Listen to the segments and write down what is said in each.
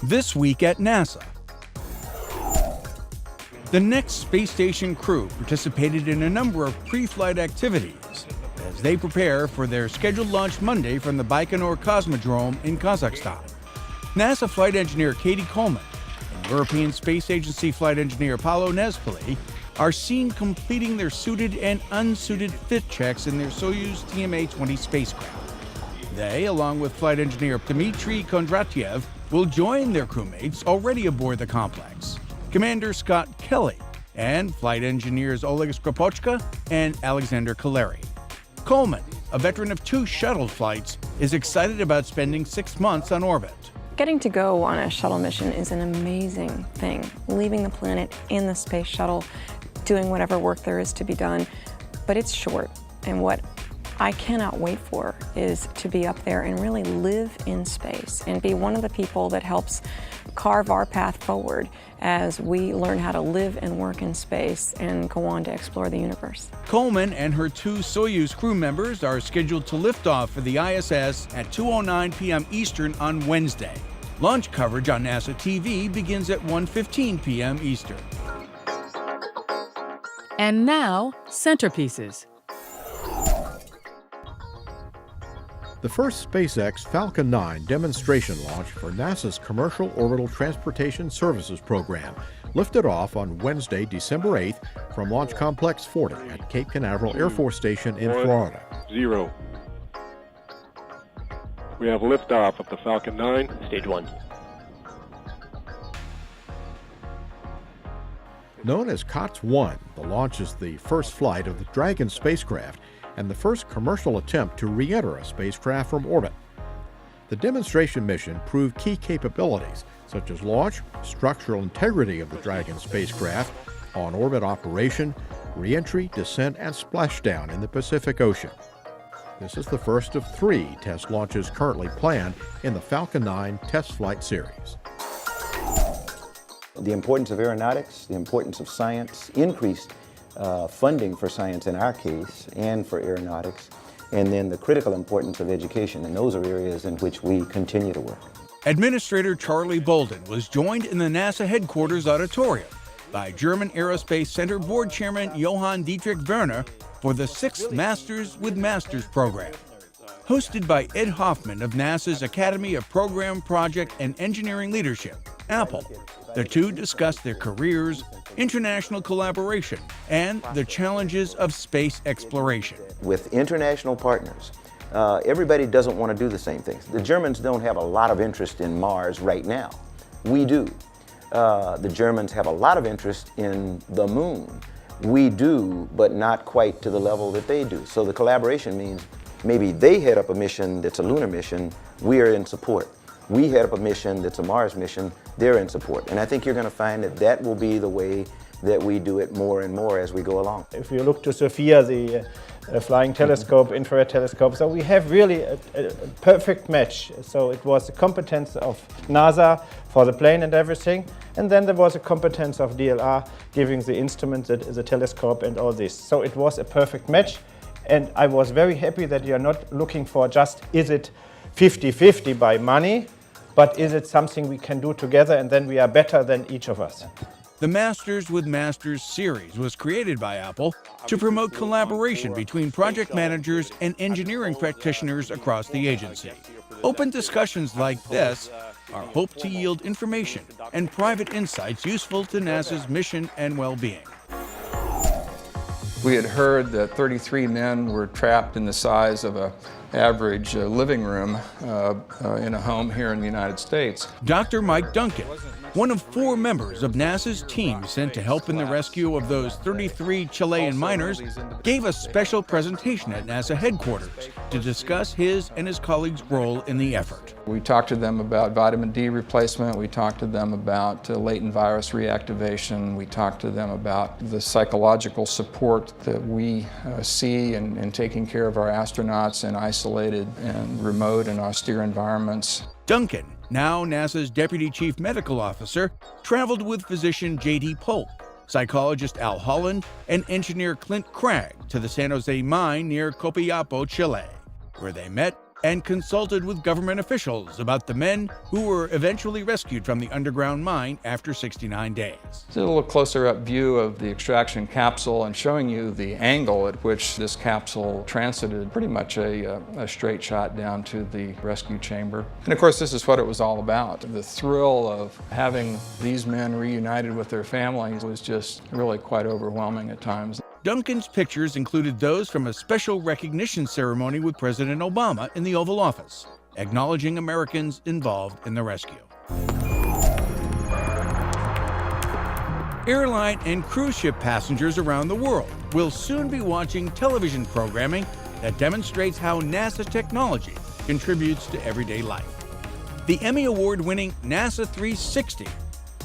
This week at NASA. The next space station crew participated in a number of pre-flight activities as they prepare for their scheduled launch Monday from the Baikonur Cosmodrome in Kazakhstan. NASA flight engineer Katie Coleman and European Space Agency flight engineer Paolo Nespoli are seen completing their suited and unsuited fit checks in their Soyuz TMA-20 spacecraft. They, along with flight engineer Dmitry Kondratyev, will join their crewmates already aboard the complex, Commander Scott Kelly, and flight engineers Oleg Skropochka and Alexander Kaleri. Coleman, a veteran of 2 shuttle flights, is excited about spending 6 months on orbit. Getting to go on a shuttle mission is an amazing thing. Leaving the planet in the space shuttle, doing whatever work there is to be done, but it's short. And what I cannot wait for is to be up there and really live in space and be one of the people that helps carve our path forward as we learn how to live and work in space and go on to explore the universe. Coleman and her 2 Soyuz crew members are scheduled to lift off for the ISS at 2:09 p.m. Eastern on Wednesday. Launch coverage on NASA TV begins at 1:15 p.m. Eastern. And now, centerpieces. The first SpaceX Falcon 9 demonstration launch for NASA's Commercial Orbital Transportation Services program lifted off on Wednesday, December 8th from Launch Complex 40 at Cape Canaveral Air Force Station in Florida. 0. We have liftoff of the Falcon 9. Stage 1. Known as COTS-1, the launch is the first flight of the Dragon spacecraft and the first commercial attempt to re-enter a spacecraft from orbit. The demonstration mission proved key capabilities such as launch, structural integrity of the Dragon spacecraft, on-orbit operation, re-entry, descent, and splashdown in the Pacific Ocean. This is the first of 3 test launches currently planned in the Falcon 9 test flight series. The importance of aeronautics, the importance of science, increased funding for science in our case and for aeronautics, and then the critical importance of education, and those are areas in which we continue to work. Administrator Charlie Bolden was joined in the NASA headquarters auditorium by German Aerospace Center Board Chairman Johann Dietrich Werner for the 6th Masters with Masters program. Hosted by Ed Hoffman of NASA's Academy of Program, Project, and Engineering Leadership, Apple, the 2 discussed their careers, international collaboration, and the challenges of space exploration. With international partners, everybody doesn't want to do the same things. The Germans don't have a lot of interest in Mars right now. We do. The Germans have a lot of interest in the moon. We do, but not quite to the level that they do. So the collaboration means maybe they head up a mission that's a lunar mission, we are in support. We head up a mission that's a Mars mission, they're in support. And I think you're going to find that that will be the way that we do it more and more as we go along. If you look to SOFIA, the flying telescope, infrared telescope, so we have really a perfect match. So it was the competence of NASA for the plane and everything, and then there was a competence of DLR giving the instrument, the telescope and all this. So it was a perfect match, and I was very happy that you're not looking for just, is it 50-50 by money, but is it something we can do together and then we are better than each of us? The Masters with Masters series was created by Apple to promote collaboration between project managers and engineering practitioners across the agency. Open discussions like this are hoped to yield information and private insights useful to NASA's mission and well-being. We had heard that 33 men were trapped in the size of an average living room in a home here in the United States. Dr. Mike Duncan, one of 4 members of NASA's team sent to help in the rescue of those 33 Chilean miners, gave a special presentation at NASA headquarters to discuss his and his colleagues' role in the effort. We talked to them about vitamin D replacement, we talked to them about latent virus reactivation, we talked to them about the psychological support that we see in taking care of our astronauts in isolated and remote and austere environments. Duncan, now NASA's Deputy Chief Medical Officer, traveled with physician J.D. Polk, psychologist Al Holland, and engineer Clint Cragg to the San Jose mine near Copiapo, Chile, where they met and consulted with government officials about the men who were eventually rescued from the underground mine after 69 days. It's a little closer up view of the extraction capsule and showing you the angle at which this capsule transited, pretty much a straight shot down to the rescue chamber. And of course, this is what it was all about. The thrill of having these men reunited with their families was just really quite overwhelming at times. Duncan's pictures included those from a special recognition ceremony with President Obama in the Oval Office, acknowledging Americans involved in the rescue. Airline and cruise ship passengers around the world will soon be watching television programming that demonstrates how NASA technology contributes to everyday life. The Emmy Award-winning NASA 360,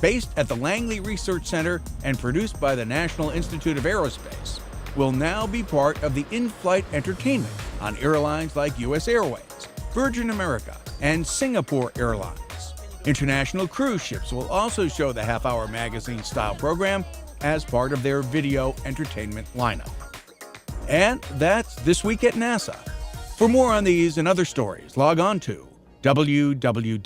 based at the Langley Research Center and produced by the National Institute of Aerospace, will now be part of the in-flight entertainment on airlines like U.S. Airways, Virgin America, and Singapore Airlines. International cruise ships will also show the half-hour magazine-style program as part of their video entertainment lineup. And that's This Week at NASA. For more on these and other stories, log on to www.nasa.gov.